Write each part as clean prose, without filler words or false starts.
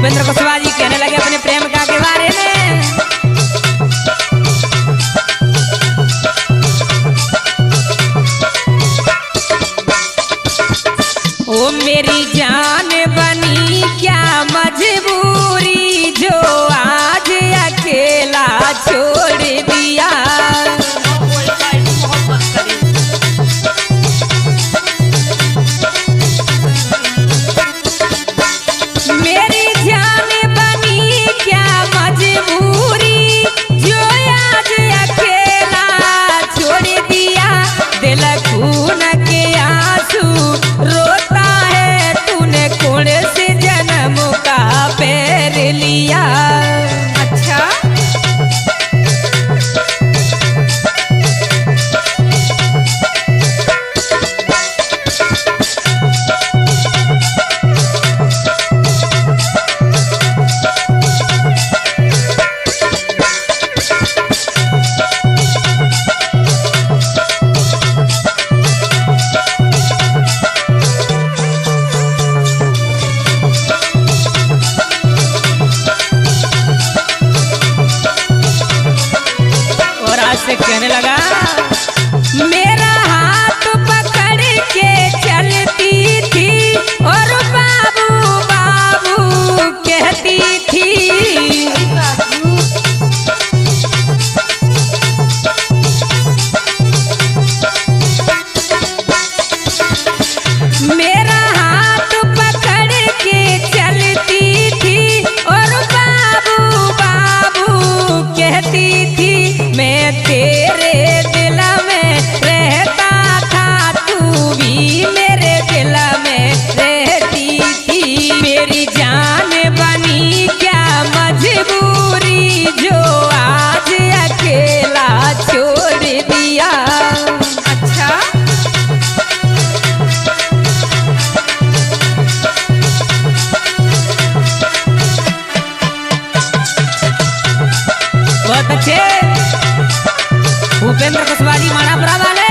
भूपेंद्र कुशवाहा जी कहने लगे अपने प्रेम का के बारे में। ओ मेरी जान बनी क्या मजबूरी जो आज अकेला छोड़ दिया। मेरी जान बनी क्या मजबूरी जो आज अकेला छोड़ दिया। दिल खून के आंसू रोता है तूने कौन से जन्म का पैर लिया। अच्छा से कहने लगा मेरा हाथ पकड़ के चलती थी और बाबू बाबू कहती थी। मेरा हाथ पकड़ के चलती थी और बाबू बाबू कहती थी। मैं तेरे दिल में रहता था तू भी मेरे दिल में रहती थी। मेरी जान बनी क्या मजबूरी जो आज अकेला छोड़ दिया। अच्छा बहुत अच्छे भूपेंद्र कुशवाहा जी माणापुरा वाले।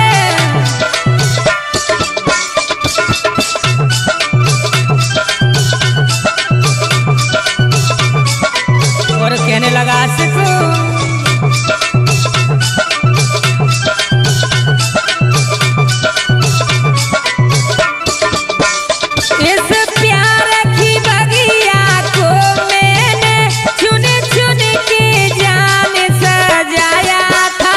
और कहने लगा आशिक इस प्यार की बगिया को मैंने चुन चुन के जान सजाया था।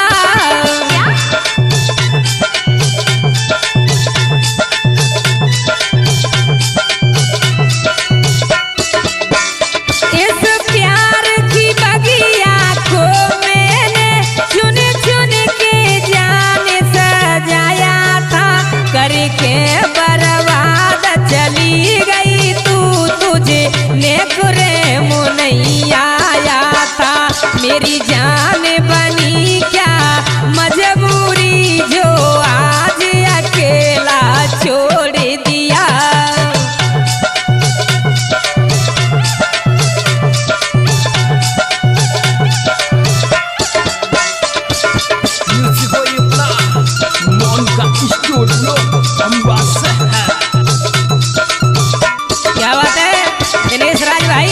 इस प्यार की बगिया को मैंने चुन चुन के जान सजाया था। करके बर्बाद चली गई तू तुझे नेकुरे मुँह नहीं आया था। मेरी जान बनी क्या मजबूरी जो आज अकेला छोड़ दिया। क्या बात है दिनेश राज भाई।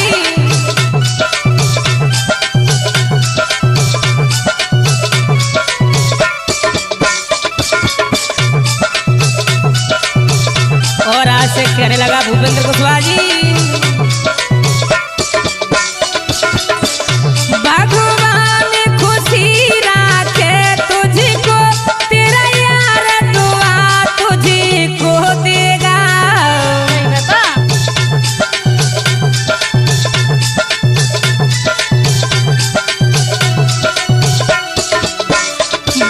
और आज से कहने लगा भूपेंद्र कुशवाहा जी भगवान खुशी राखे तुझको तेरा यार दुआ तुझको देगा।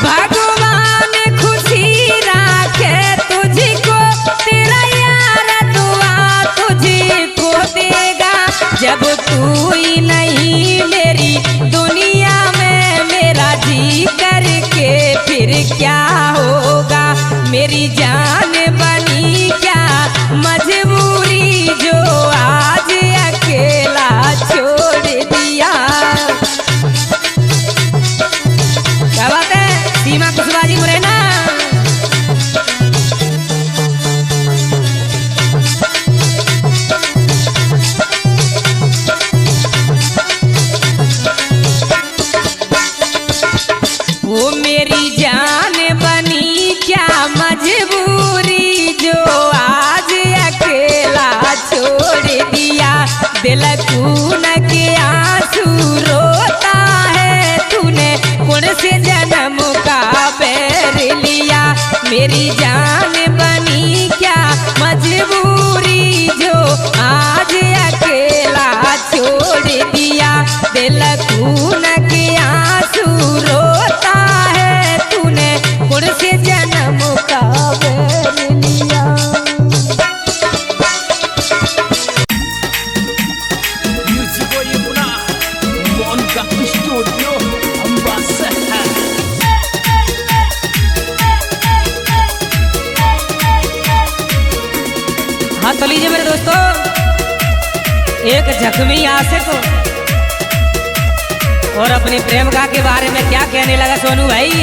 भगवान खुशी राखे तुझको तेरा यार दुआ तुझको देगा। दोस्तों एक जख्मी आशिक और अपने प्रेमिका के बारे में क्या कहने लगा सोनू भाई।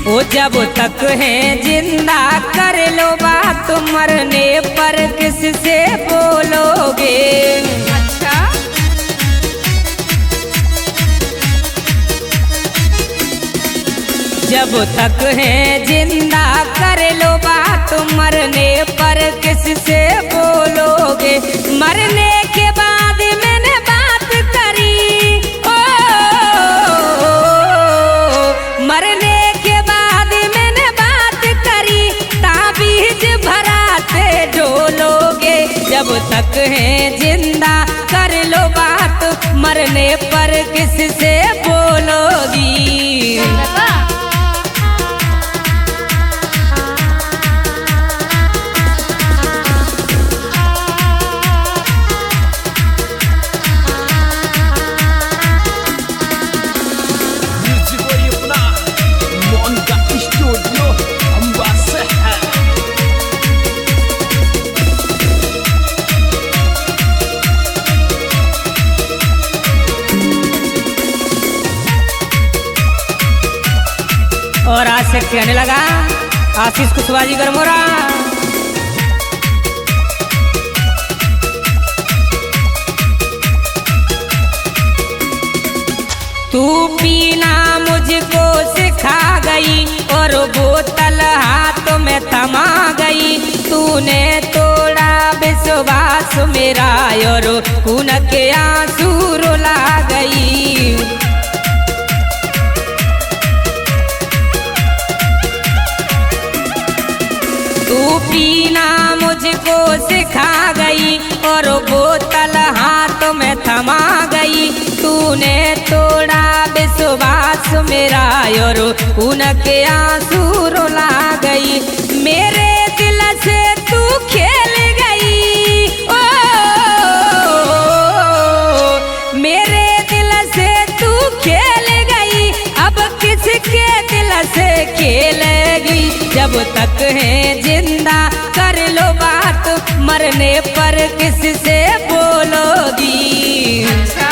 वो जब तक है जिंदा कर लो बात, मरने पर किससे बोलोगे। अच्छा जब तक है जिंदा कर लो बात, मरने पर किससे बोलोगे। मरने के बाद मैंने बात करी, ओ मरने जब तक है जिंदा कर लो बात, मरने पर किससे बोलोगी। और आज से कहने लगा आशीष कुशवाहा जी गरमोरा। तू पीना मुझको सिखा गई और बोतल हाथ में थमा गई। तूने तोड़ा विश्वास मेरा और खून के आंसू रुला गई। तू पीना मुझको सिखा गई और बोतल हाथ में थमा गई। तूने तोड़ा विश्वास मेरा और खून के आंसू रुला गई। मेरे दिल से तू खेल गई, ओ मेरे दिल से तू खेल गई। अब किसके दिल से खेलेगी। जब तक है जिंदा कर लो बात, मरने पर किससे बोलोगी। अच्छा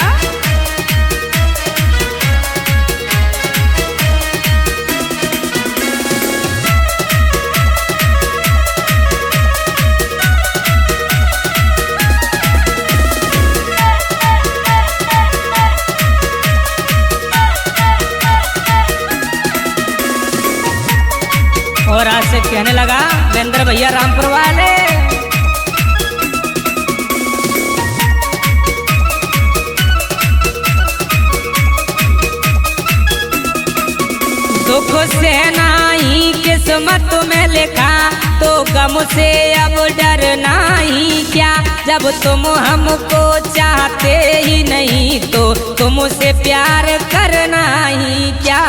और आज से कहने लगा वेंद्र भैया रामपुर वाले। दुख से नहीं किस्मत में लिखा, तो गम से अब डरना ही क्या। जब तुम हमको चाहते ही नहीं, तो तुमसे प्यार करना ही क्या।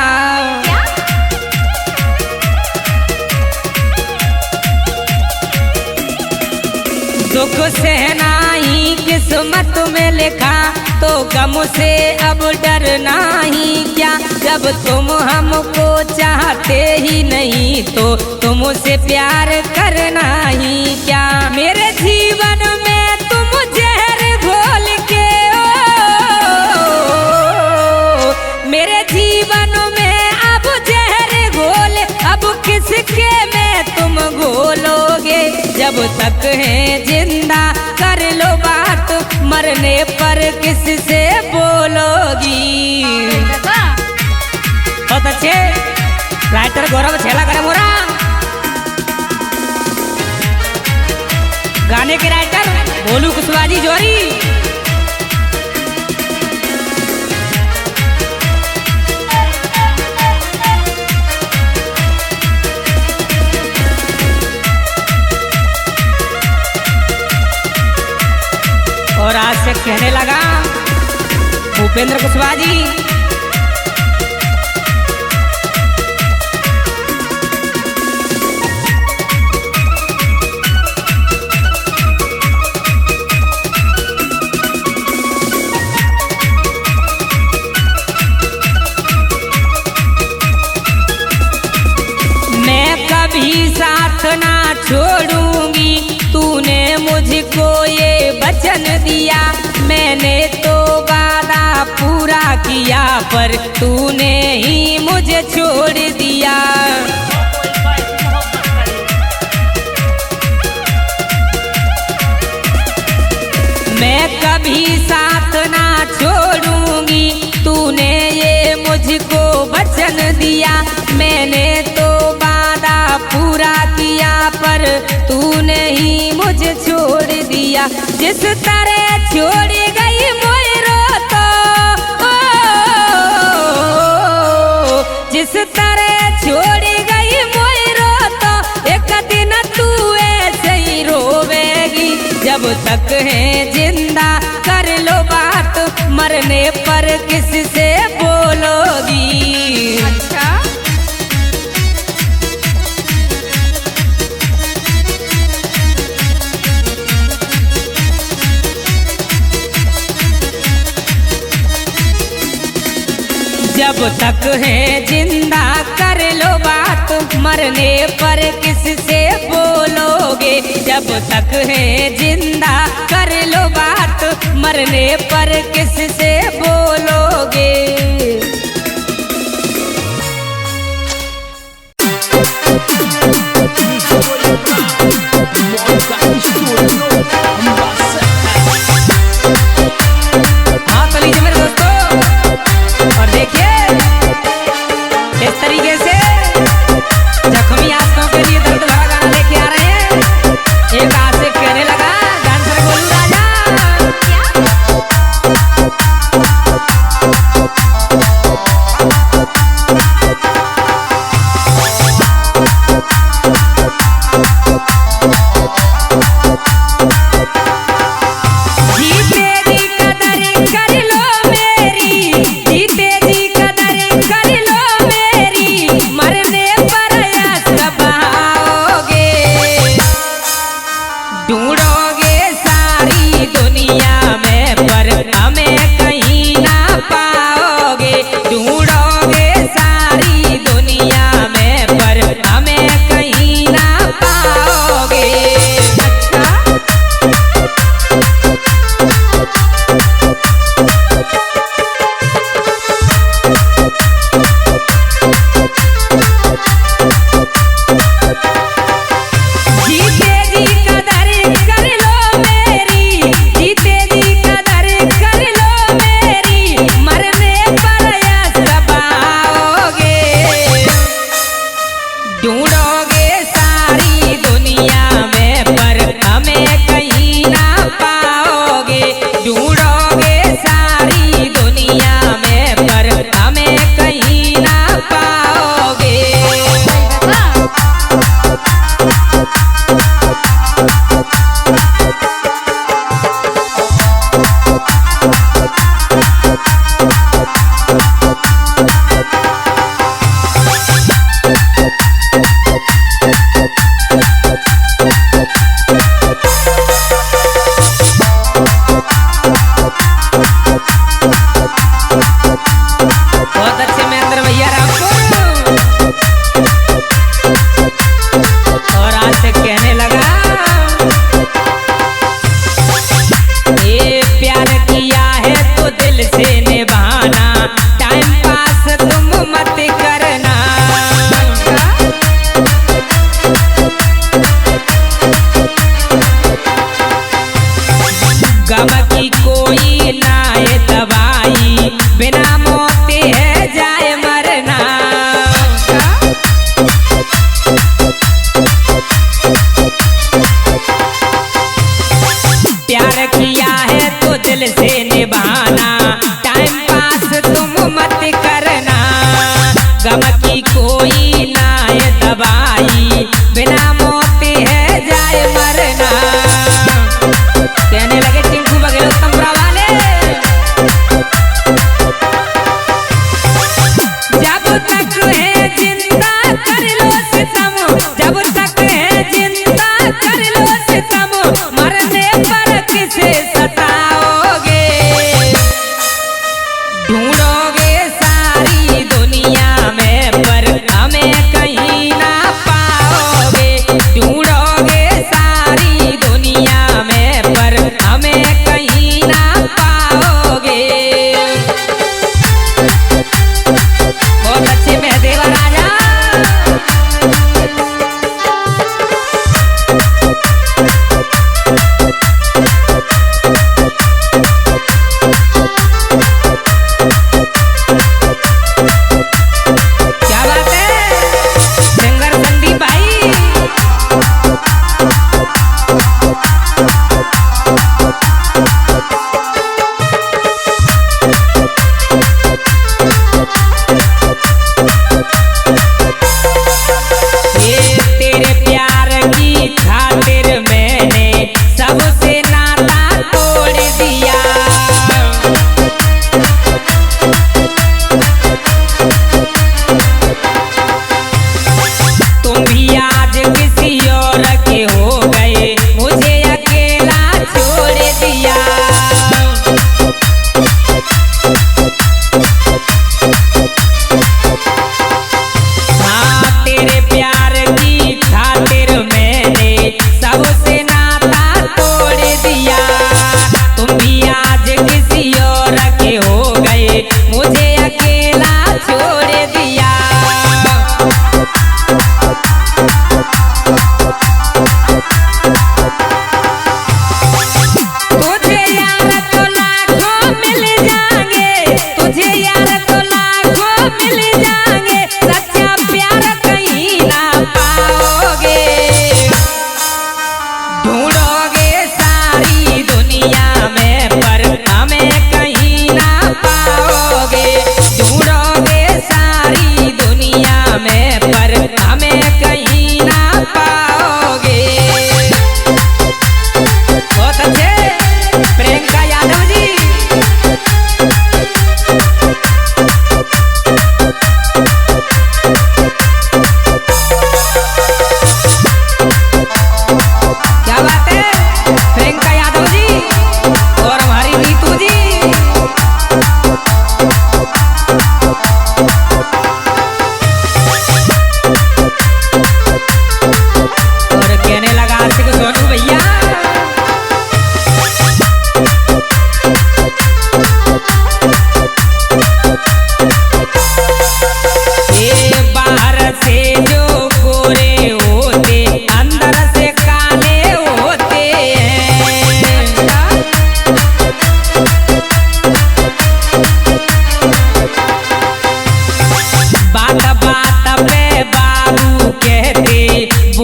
दुख से नहीं किस्मत में लिखा, तो गम से अब डरना ही क्या। जब तुम हमको चाहते ही नहीं, तो तुमसे प्यार करना ही क्या। मेरे जीवन में तुम जहर घोल के, ओ मेरे जीवन में अब जहर घोल, अब किसके में तुम घोलोगे। जब तक है जिंदा कर लो बात, मरने पर किससे बोलोगी। बहुत अच्छे राइटर गौरव छेला करे मोरा। गाने के राइटर भोलू कुशवाहा जी जोरी। और आज से कहने लगा भूपेंद्र कुशवाहा जी। कभी साथ ना छोड़ूंगी, तूने मुझको ये वचन दिया। मैंने तो वादा पूरा किया, पर तूने ही मुझे छोड़ दिया। मैं कभी साथ ना छोड़ूंगी, तूने ये मुझको वचन दिया। मैंने तो वादा पूरा किया, पर तूने ही मुझे छोड़ दिया। जिस तरह छोड़ गई मोरो तो, जिस तरह छोड़ गई मोरो तो, एक दिन तू ऐसे ही रोवेगी। जब तक है जिंदा कर लो बात, मरने पर किससे बोलोगी। अच्छा, जब तक है जिंदा कर लो बात, मरने पर किससे बोलोगे। जब तक है जिंदा कर लो बात, मरने पर किससे बोलोगे। हाँ तो लीजिए मेरे दोस्तों, और देखिए इस तरीके से जख्मी आंखों के लिए दर्द भरा गाना लेके आ रहे हैं। एक आसिफ कहने लगा, डांसर बोलू राजा।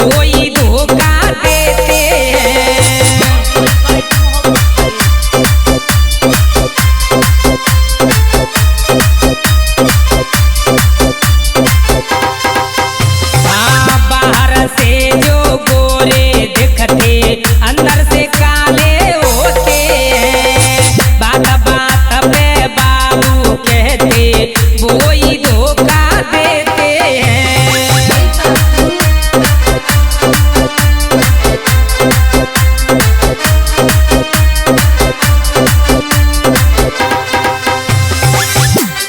कोई धोखा देते हैं। हाँ, बाहर से जो गोरे दिखते अंदर से काले होते हैं। बात बात पे बाबू कहते वो ही धोखा देते हैं।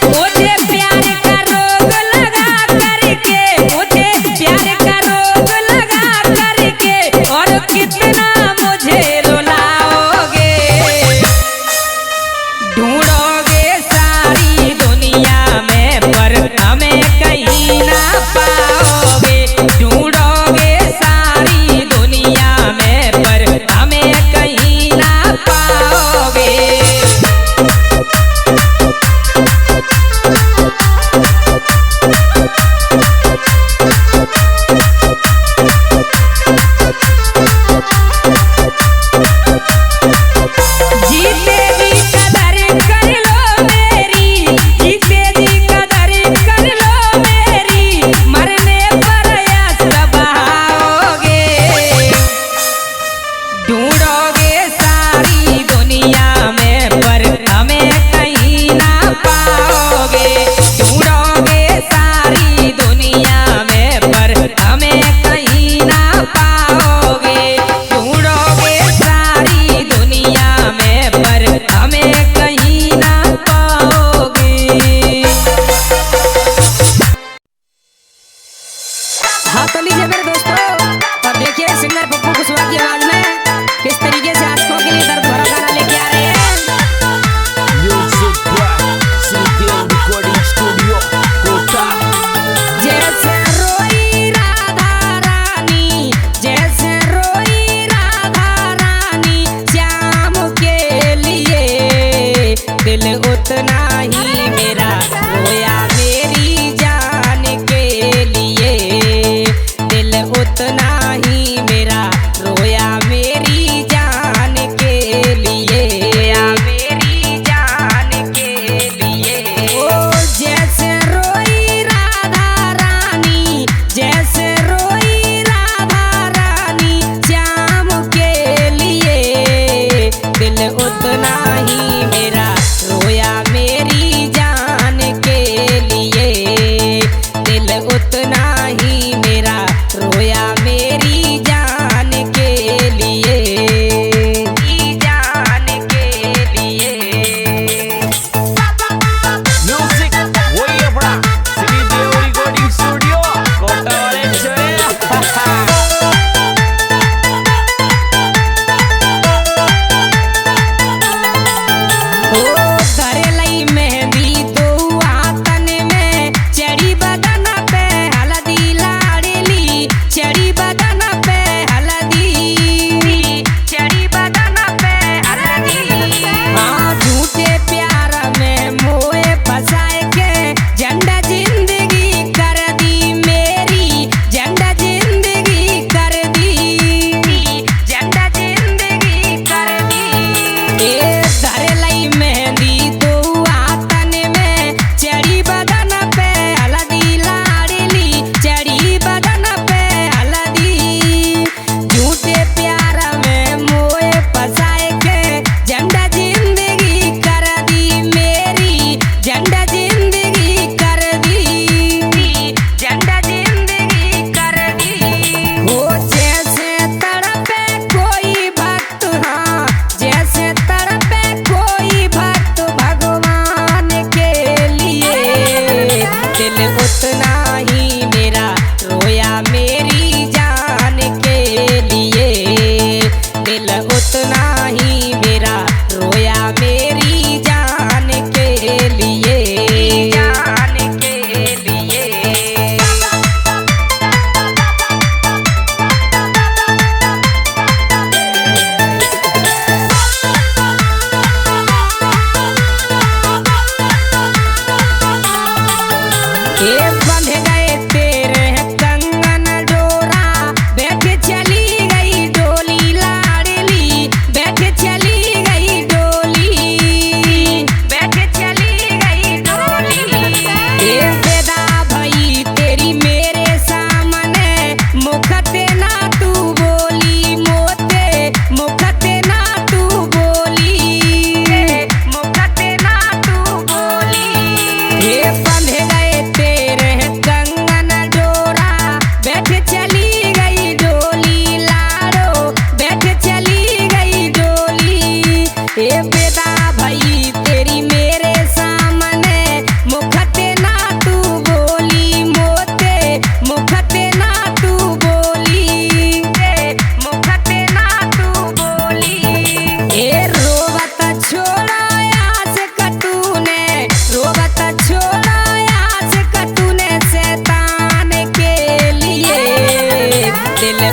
मुझे प्यार का रोग लगा करके, मुझे प्यार का रोग लगा करके, और कितना मुझे रुलाओगे। ढूंढोगे सारी दुनिया में पर हमें कहीं ना पाओगे। ढूंढोगे सारी दुनिया में पर हमें कहीं ना पाओगे। जीते जी कदर कर लो मेरी, जीते जी कदर कर लो मेरी, मरने पर यश बहाओगे। ढूंढोगे सारी दुनिया में पर हमें कहीं ना पाओगे। ढूंढोगे सारी दुनिया में पर हमें कहीं ना पाओगे। ढूंढोगे सारी दुनिया में पर हमें कहीं ना पाओगे। हाँ तो लीजिए मेरे दोस्तों, और देखिए सिंगर पप्पू कुशवाहा की आवाज में किस तरीके से आशिकों के लिए दर्द भरा गाना लेके आ रहे हैं। Music by Sintel Recording Studio, Kota। जैसे रोई राधा रानी, जैसे रोई राधा रानी, श्याम के लिए दिल उतना ही मेरा रोया मेरी जान के लिए। दिल उतना ही मेरा रोया मेरी जान के लिए, मेरी जान के लिए। ओ जैसे रोई राधा रानी, जैसे रोई राधा रानी, श्याम के लिए दिल उतना ही मेरा रोया मेरी जान के लिए। दिल उतना ही मेरा रोया मेरी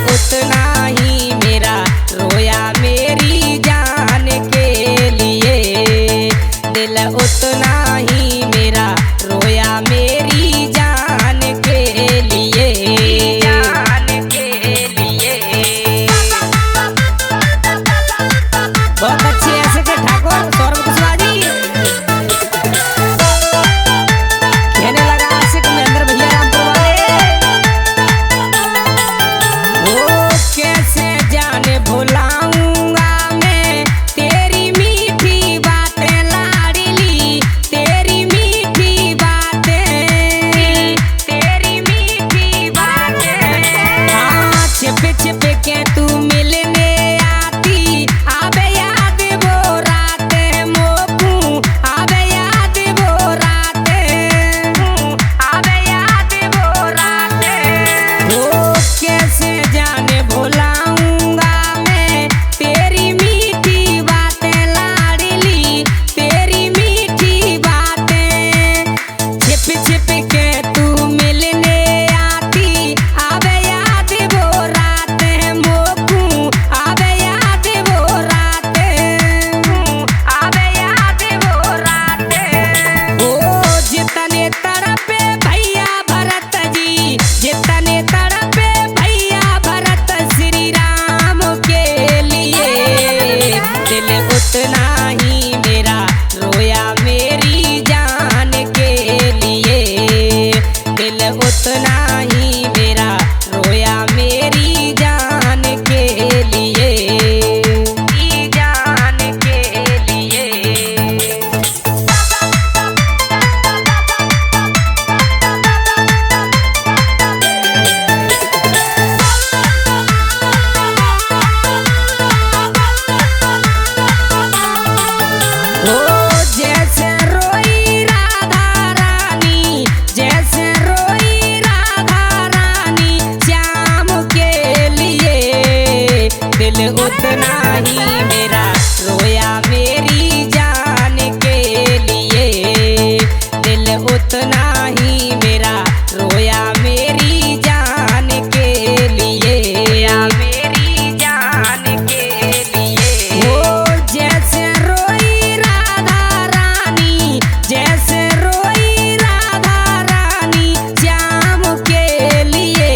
उतना ही मेरा रोया मेरी जान के लिए, दिल उतना ही मेरा रोया मेरी जान के लिए, जान के लिए। बहुत अच्छे ऐसे के ठाकुर सौरभ कुशवाहा जी। कहने लगा आशिक महेंद्र भैया रामपुर वाले, ओ कैसे जाने भुलाऊंगा मैं तेरी मीठी बातें लाडली, तेरी मीठी बातें, तेरी मीठी बातें। हाँ छिप छिप के तू मिलने आती, आबे याद वो रातें मोकू, आबे याद वो रातें, आबे याद वो रातें। ओ कैसे जाने भुलाऊंगा मैं तेरी मीठी बातें लाडली, तेरी मीठी बातें। छिप छिप के तू मिलने आती, आबे याद वो रातें मोकू, आबे याद वो रातें, आबे याद वो रातें। ओ जितने तड़पे भैया भरत जी, जितने तड़पे भैया भरत श्री राम के लिए, दिल उतना ही मेरा रोया मेरी जान के लिए, दिल उतना ही मेरा रोया मेरी जान के लिए, जान के लिए। ओ जैसे रोई राधा रानी, जैसे रोई राधा रानी श्याम के लिए, दिल उतना ही मेरा रोया मेरी जान के लिए, दिल उतना ही मेरा रोया मेरी जान के लिए, मेरी जान के लिए। ओ जैसे रोई राधा रानी, जैसे रोई राधा रानी श्याम के लिए,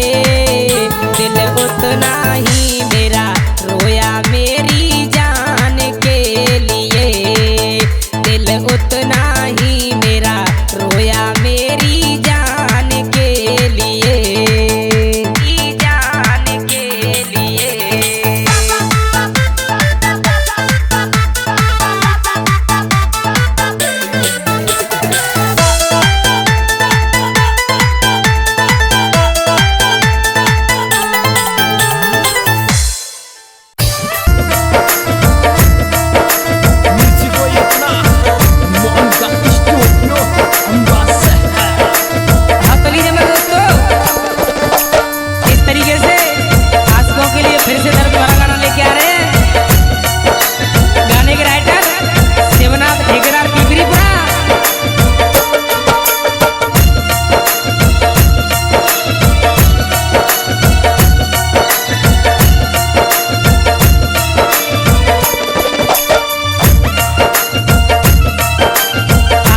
दिल उतना ही मेरा रोया मेरी जान के लिए, दिल उतना ही मेरा रोया मेरी जान के लिए, जान के लिए। Mítico y अपना मोहन का स्टूडियो अंबास है। हाँ तो लीजिए मेरे दोस्तों, इस तरीके से आशिकों के लिए फिर से दर्द भरा गाना लेके आ रहे हैं। गाने के राइटर शिवनाथ ठेकेदार पिपरीपुरा।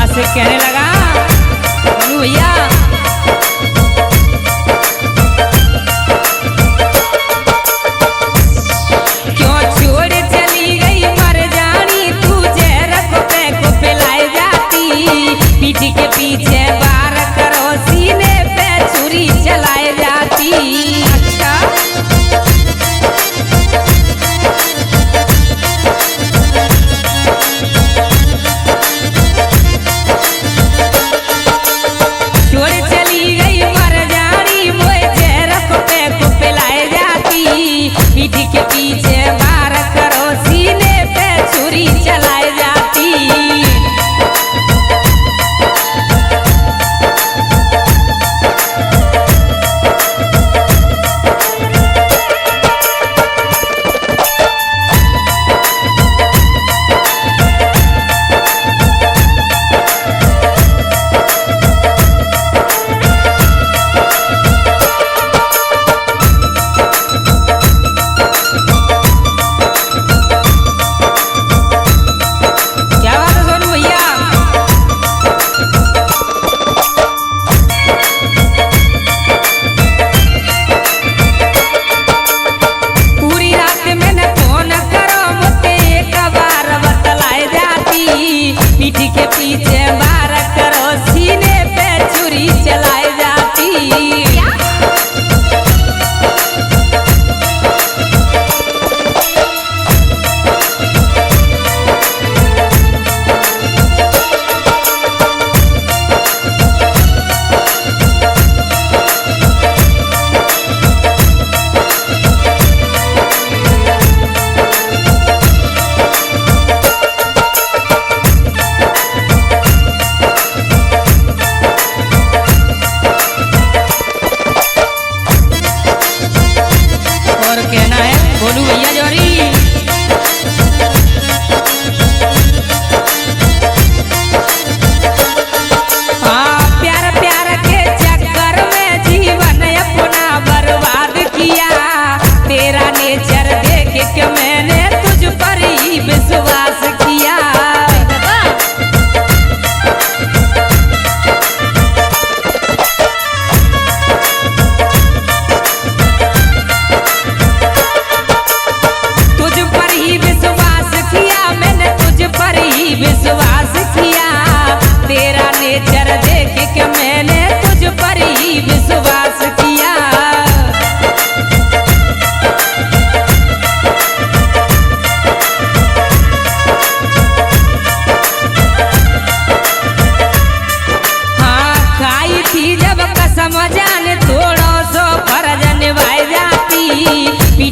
आशिक कहने लगा मनु भैया, क्यों छोड़ चली गई मर जानी, तू जहर को पिलाए जाती, पीठ के पीछे वार करो सीने पे छुरी चलाए जाती। अच्छा छोड़ चली गई मर जानी, मोए जहर को पिलाए जाती, पीठ के पीछे वार करो सीने पे छुरी चलाए जाती।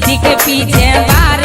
पीठ के पीछे वार